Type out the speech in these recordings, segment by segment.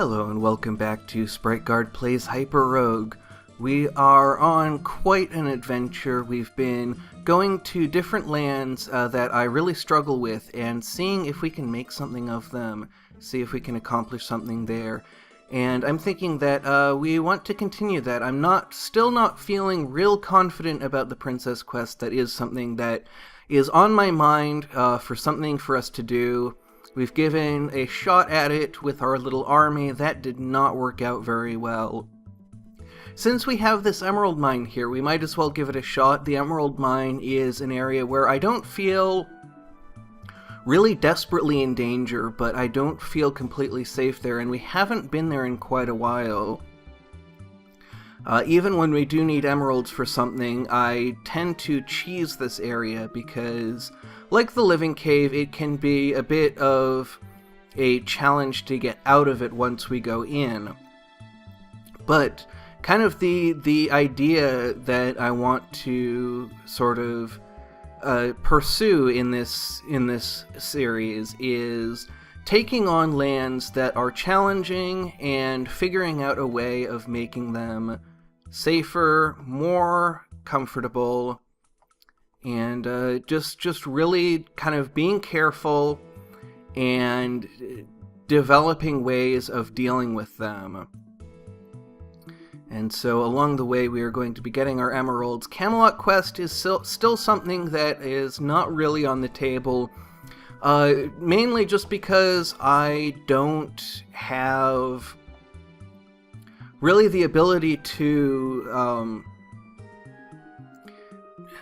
Hello and welcome back to SpriteGuard Plays HyperRogue. We are on quite an adventure. We've been going to different lands that I really struggle with and seeing if we can make something of them, see if we can accomplish something there. And I'm thinking that we want to continue that. I'm still not feeling real confident about the Princess Quest. That is something that is on my mind for something for us to do. We've given a shot at it with our little army. That did not work out very well. Since we have this emerald mine here, we might as well give it a shot. The emerald mine is an area where I don't feel really desperately in danger, but I don't feel completely safe there, and we haven't been there in quite a while. Even when we do need emeralds for something, I tend to cheese this area because, like the Living Cave, it can be a bit of a challenge to get out of it once we go in. But kind of the idea that I want to sort of pursue in this series is taking on lands that are challenging and figuring out a way of making them safer, more comfortable, and just really kind of being careful and developing ways of dealing with them. And so along the way we are going to be getting our emeralds. Camelot Quest is still something that is not really on the table, mainly just because I don't have really the ability to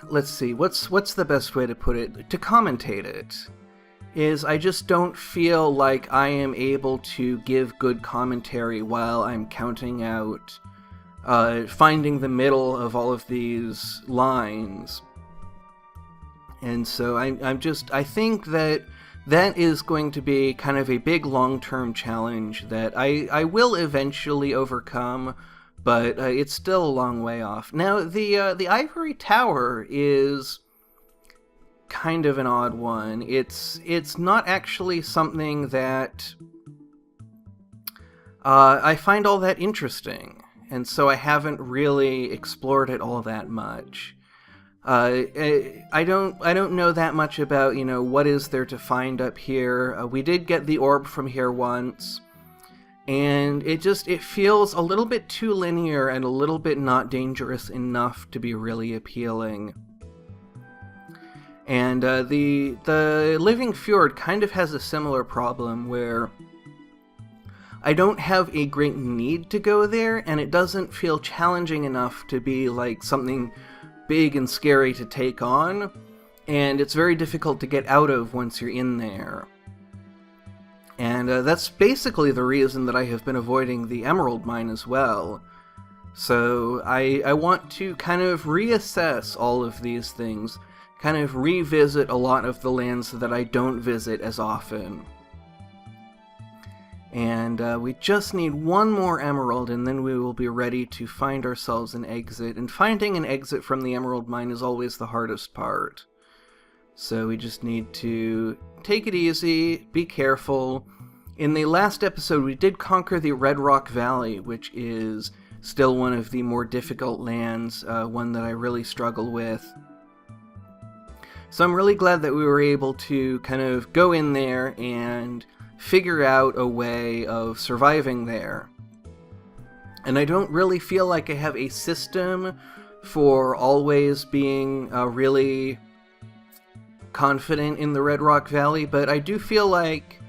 let's see, what's the best way to put it? To commentate it. I just don't feel like I am able to give good commentary while I'm counting out, finding the middle of all of these lines. And so I think that is going to be kind of a big long-term challenge that I will eventually overcome, but it's still a long way off. Now, the Ivory Tower is kind of an odd one. It's not actually something that I find all that interesting, and so I haven't really explored it all that much. I don't know that much about, what is there to find up here. We did get the orb from here once, and it feels a little bit too linear and a little bit not dangerous enough to be really appealing. And the Living Fjord kind of has a similar problem where I don't have a great need to go there, and it doesn't feel challenging enough to be like something big and scary to take on, and it's very difficult to get out of once you're in there. And that's basically the reason that I have been avoiding the emerald mine as well. So I want to kind of reassess all of these things, kind of revisit a lot of the lands that I don't visit as often. And we just need one more emerald, and then we will be ready to find ourselves an exit. And finding an exit from the emerald mine is always the hardest part. So we just need to take it easy, be careful. In the last episode, we did conquer the Red Rock Valley, which is still one of the more difficult lands, one that I really struggle with. So I'm really glad that we were able to kind of go in there and figure out a way of surviving there. And I don't really feel like I have a system for always being really confident in the Red Rock Valley, but I do feel like,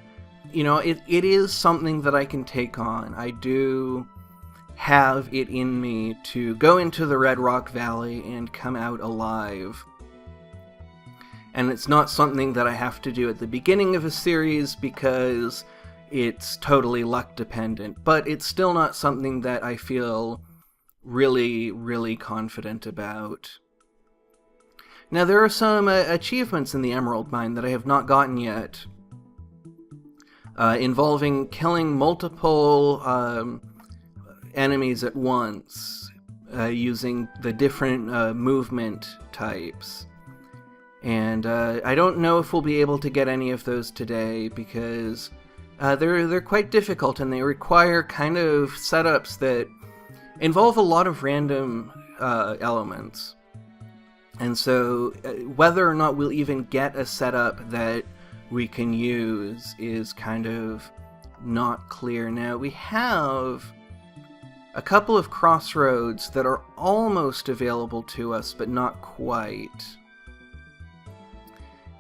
it is something that I can take on. I do have it in me to go into the Red Rock Valley and come out alive. And it's not something that I have to do at the beginning of a series because it's totally luck dependent, but it's still not something that I feel really, really confident about. Now, there are some achievements in the Emerald Mine that I have not gotten yet, involving killing multiple enemies at once, using the different movement types. And I don't know if we'll be able to get any of those today because They're quite difficult, and they require kind of setups that involve a lot of random elements. And so whether or not we'll even get a setup that we can use is kind of not clear. Now, we have a couple of crossroads that are almost available to us, but not quite.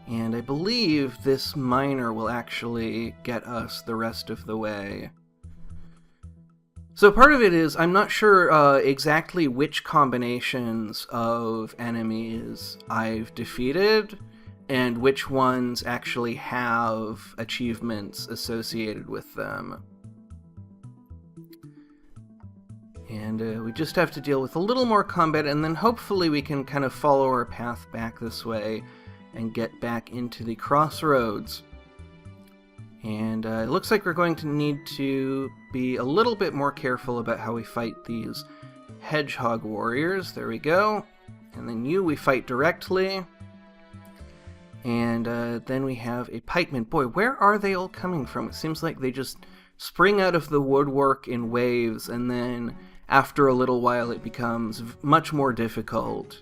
And I believe this miner will actually get us the rest of the way. So part of it is, I'm not sure exactly which combinations of enemies I've defeated, and which ones actually have achievements associated with them. And we just have to deal with a little more combat, and then hopefully we can kind of follow our path back this way and get back into the crossroads. And it looks like we're going to need to be a little bit more careful about how we fight these hedgehog warriors. There we go. And then we fight directly. And then we have a pikeman. Boy, where are they all coming from? It seems like they just spring out of the woodwork in waves, and then after a little while it becomes much more difficult.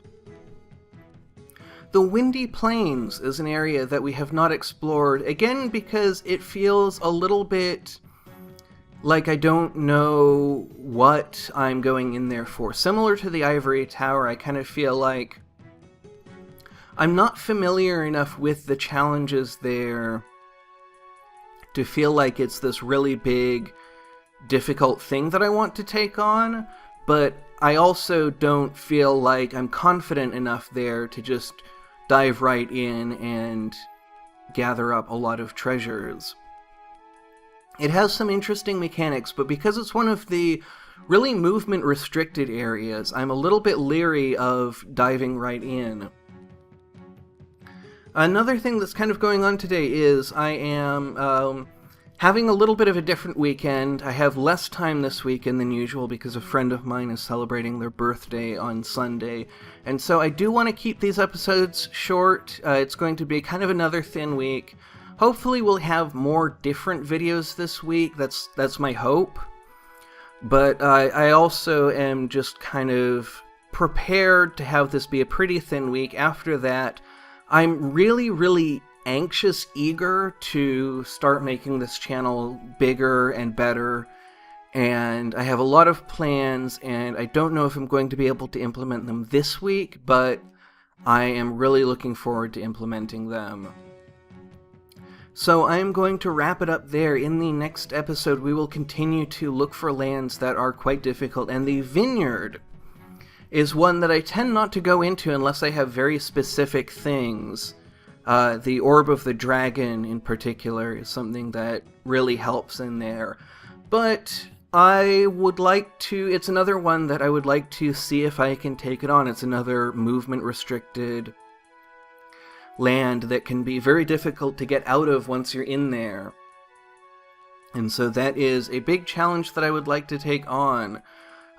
The Windy Plains is an area that we have not explored, again because it feels a little bit like I don't know what I'm going in there for. Similar to the Ivory Tower, I kind of feel like I'm not familiar enough with the challenges there to feel like it's this really big, difficult thing that I want to take on, but I also don't feel like I'm confident enough there to just dive right in and gather up a lot of treasures. It has some interesting mechanics, but because it's one of the really movement-restricted areas, I'm a little bit leery of diving right in. Another thing that's kind of going on today is I am having a little bit of a different weekend. I have less time this weekend than usual because a friend of mine is celebrating their birthday on Sunday. And so I do want to keep these episodes short. It's going to be kind of another thin week. Hopefully we'll have more different videos this week. That's my hope. But I also am just kind of prepared to have this be a pretty thin week. After that, I'm really, really anxious, eager to start making this channel bigger and better, and I have a lot of plans, and I don't know if I'm going to be able to implement them this week, but I am really looking forward to implementing them. So I'm going to wrap it up there. In the next episode, we will continue to look for lands that are quite difficult, and the Vineyard is one that I tend not to go into unless I have very specific things. The Orb of the Dragon, in particular, is something that really helps in there. But I would like to... It's another one that I would like to see if I can take it on. It's another movement-restricted land that can be very difficult to get out of once you're in there. And so that is a big challenge that I would like to take on.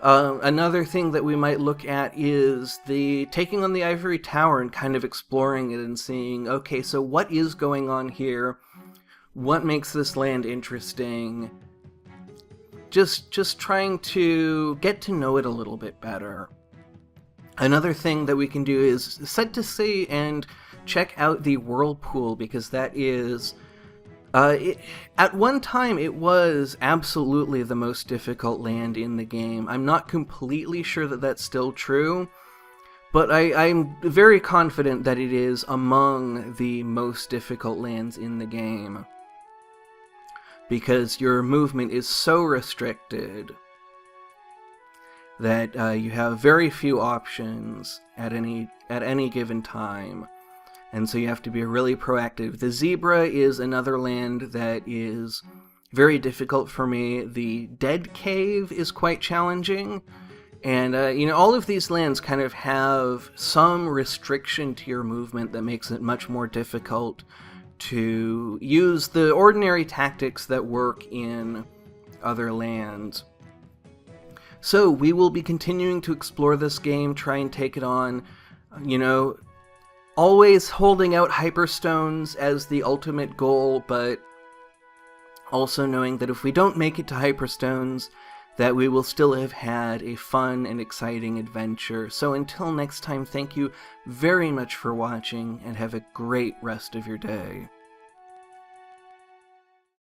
Another thing that we might look at is taking on the Ivory Tower and kind of exploring it and seeing, okay, so what is going on here? What makes this land interesting? Just trying to get to know it a little bit better. Another thing that we can do is set to sea and check out the Whirlpool, because that is... at one time, it was absolutely the most difficult land in the game. I'm not completely sure that that's still true, but I'm very confident that it is among the most difficult lands in the game, because your movement is so restricted that you have very few options at any given time. And so you have to be really proactive. The Zebra is another land that is very difficult for me. The Dead Cave is quite challenging. And, all of these lands kind of have some restriction to your movement that makes it much more difficult to use the ordinary tactics that work in other lands. So we will be continuing to explore this game, try and take it on, always holding out Hyperstones as the ultimate goal, but Also knowing that if we don't make it to Hyperstones, that we will still have had a fun and exciting adventure. So until next time, thank you very much for watching, and have a great rest of your day.